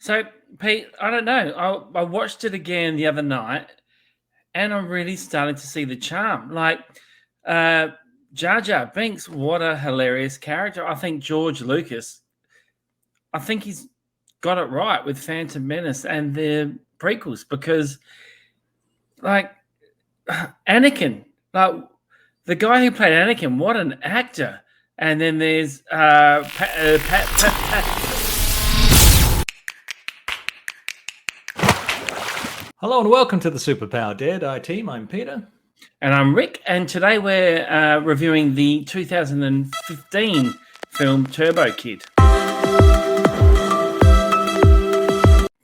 So, Pete, I don't know. I watched it again the other night, and I'm really starting to see the charm. Uh, Jar Jar Binks, what a hilarious character! I think George Lucas, I think he's got it right with Phantom Menace and the prequels because, like, Anakin, like the guy who played Anakin, what an actor! And then there's Hello and welcome to the Superpower Dead Eye team. I'm Peter. And I'm Rick, and today we're reviewing the 2015 film Turbo Kid.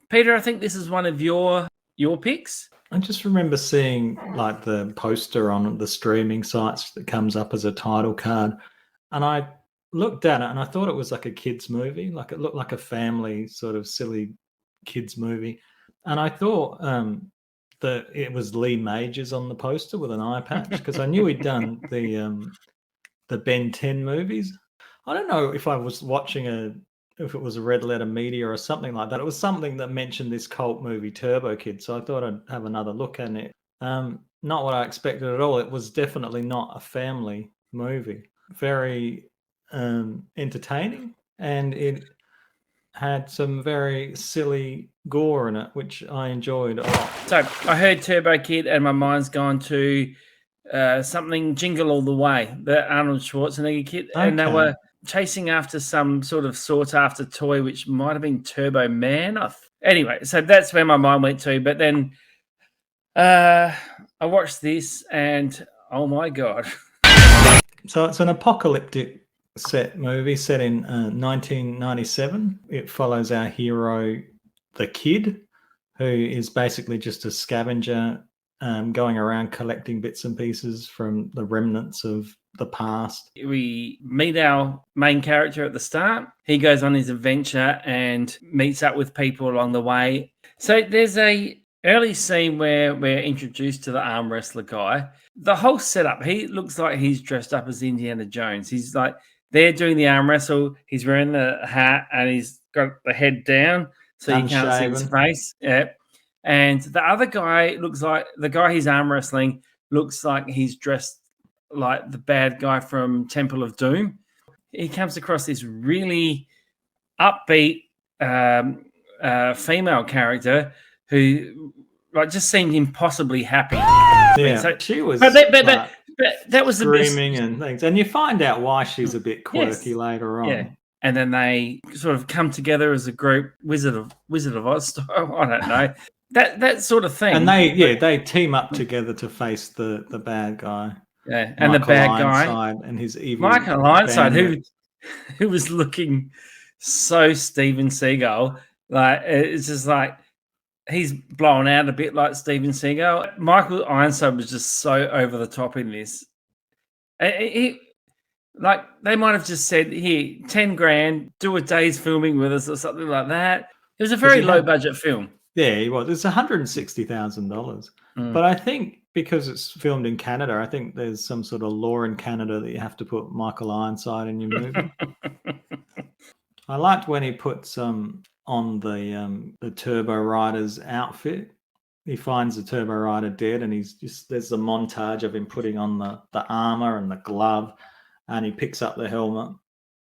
Peter, I think this is one of your picks. I just remember seeing like the poster on the streaming sites that comes up as a title card, and I looked at it and I thought it was like a kids movie, like it looked like a family sort of silly kids movie, and I thought that it was Lee Majors on the poster with an eye patch because I knew he'd done the Ben 10 movies. I don't know if I was watching if it was a Red Letter Media or something like that. It was something that mentioned this cult movie Turbo Kid, so I thought I'd have another look at it. Not what I expected at all. It was definitely not a family movie. Very entertaining, and it had some very silly gore in it, which I enjoyed a lot. So I heard Turbo Kid, and my mind's gone to something Jingle All the Way, the Arnold Schwarzenegger kid, and they were chasing after some sort of sought-after toy, which might have been Turbo Man. Anyway, so that's where my mind went to. But then I watched this, and oh my god! So it's an apocalyptic set movie set in 1997. It follows our hero, the Kid, who is basically just a scavenger going around collecting bits and pieces from the remnants of the past. We meet our main character at the start. He goes on his adventure and meets up with people along the way. So there's a early scene where we're introduced to the arm wrestler guy. The whole setup, he looks like he's dressed up as Indiana Jones. He's like, they're doing the arm wrestle. He's wearing the hat and he's got the head down so you can't see his face. Yeah. And the other guy looks like the guy he's arm wrestling looks like he's dressed like the bad guy from Temple of Doom. He comes across this really upbeat female character who like just seemed impossibly happy. Yeah, so she was. But that was screaming and things, and you find out why she's a bit quirky later on. Yeah. And then they sort of come together as a group, Wizard of Oz style. I don't know. That sort of thing. And they team up together to face the bad guy. Yeah, and Michael the bad Ironside guy and his evil Michael Ironside, who was looking so Steven Seagal. Like it's just like he's blown out a bit like Steven Seagal. Michael Ironside was just so over the top in this. Like they might have just said, "Here, 10 grand, do a day's filming with us," or something like that. It was a very low budget film. Yeah, he was. It's $160,000. But I think because it's filmed in Canada, I think there's some sort of law in Canada that you have to put Michael Ironside in your movie. I liked when he puts on the Turbo Rider's outfit. He finds the Turbo Rider dead, and there's a montage of him putting on the armor and the glove, and he picks up the helmet,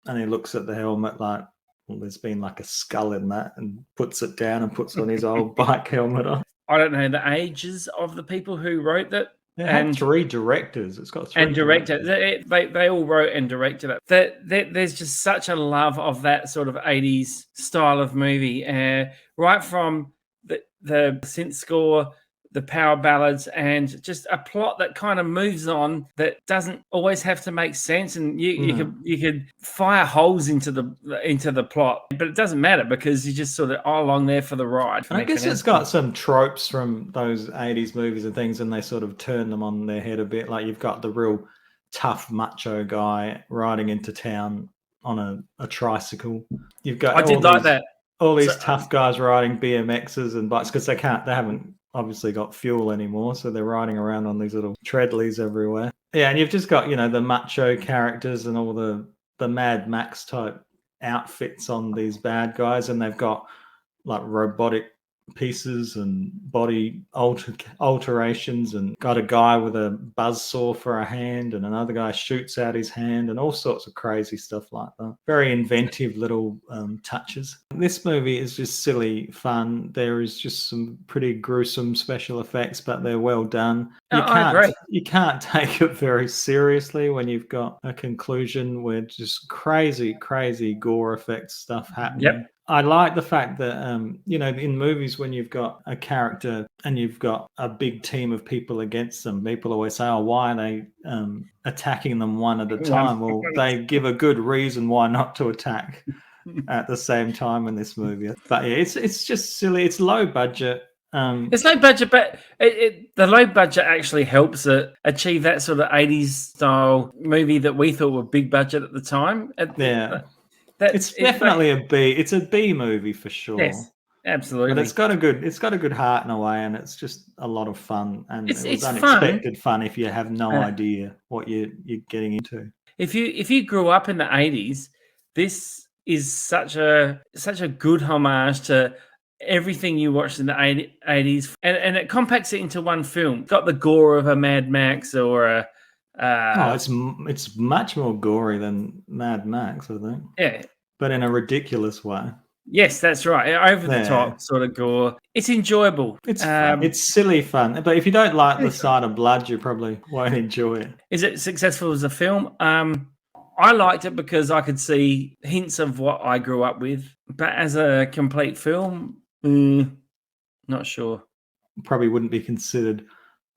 and he looks at the helmet like, well, there's been like a skull in that, and puts it down and puts on his old bike helmet on. I don't know the ages of the people who wrote that. And 3 directors. It's got 3 and directed. They all wrote and directed it. There's just such a love of that sort of 80s style of movie, right from the synth score, the power ballads, and just a plot that kind of moves on that doesn't always have to make sense. And you could fire holes into the plot, but it doesn't matter because you just sort of are along there for the ride. And I guess it's got some tropes from those 80s movies and things, and they sort of turn them on their head a bit. Like you've got the real tough macho guy riding into town on a tricycle. You've got all these tough guys riding BMXs and bikes because they haven't obviously got fuel anymore, so they're riding around on these little treadlies everywhere. Yeah, and you've just got the macho characters and all the Mad Max type outfits on these bad guys, and they've got like robotic pieces and body alterations, and got a guy with a buzzsaw for a hand, and another guy shoots out his hand, and all sorts of crazy stuff like that. Very inventive little touches. This movie is just silly fun. There is just some pretty gruesome special effects, but they're well done. I agree. You can't take it very seriously when you've got a conclusion where just crazy gore effects stuff happening. Yep. I like the fact that, in movies, when you've got a character and you've got a big team of people against them, people always say, oh, why are they attacking them one at a time? Well, they give a good reason why not to attack at the same time in this movie. But yeah, it's just silly. It's low budget. It's low budget, but the low budget actually helps it achieve that sort of 80s style movie that we thought were big budget at the time. Yeah. It's definitely a B. It's a B movie for sure. Yes, absolutely. But it's got a good heart in a way, and it's just a lot of fun. And it's unexpected fun if you have no idea what you're getting into. If you grew up in the 80s, this is such a good homage to everything you watched in the 80s, and it compacts it into one film. Got the gore of a Mad Max or a it's much more gory than Mad Max, I think. Yeah. But in a ridiculous way. Yes, that's right. Over the top sort of gore. It's enjoyable. It's fun. It's silly fun. But if you don't like the sight of blood, you probably won't enjoy it. Is it successful as a film? I liked it because I could see hints of what I grew up with. But as a complete film, not sure. Probably wouldn't be considered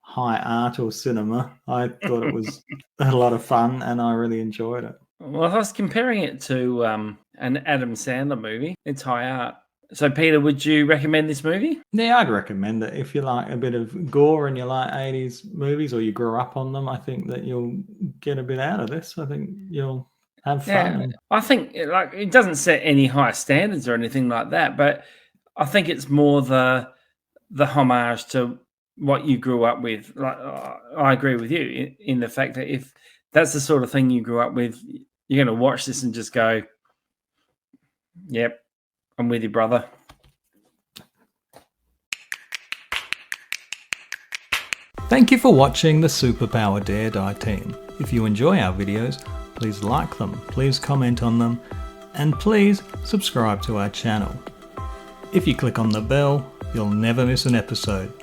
high art or cinema. I thought it was a lot of fun, and I really enjoyed it. Well, I was comparing it to an Adam Sandler movie. It's high art. So, Peter, would you recommend this movie? Yeah, I'd recommend it. If you like a bit of gore and you like 80s movies, or you grew up on them, I think that you'll get a bit out of this. I think you'll have fun. Yeah, I think it doesn't set any high standards or anything like that, but I think it's more the homage to what you grew up with. Like, I agree with you in the fact that if that's the sort of thing you grew up with, you're going to watch this and just go, yep, I'm with you, brother. Thank you for watching the Superpower Dare Die team. If you enjoy our videos, please like them, please comment on them, and please subscribe to our channel. If you click on the bell, you'll never miss an episode.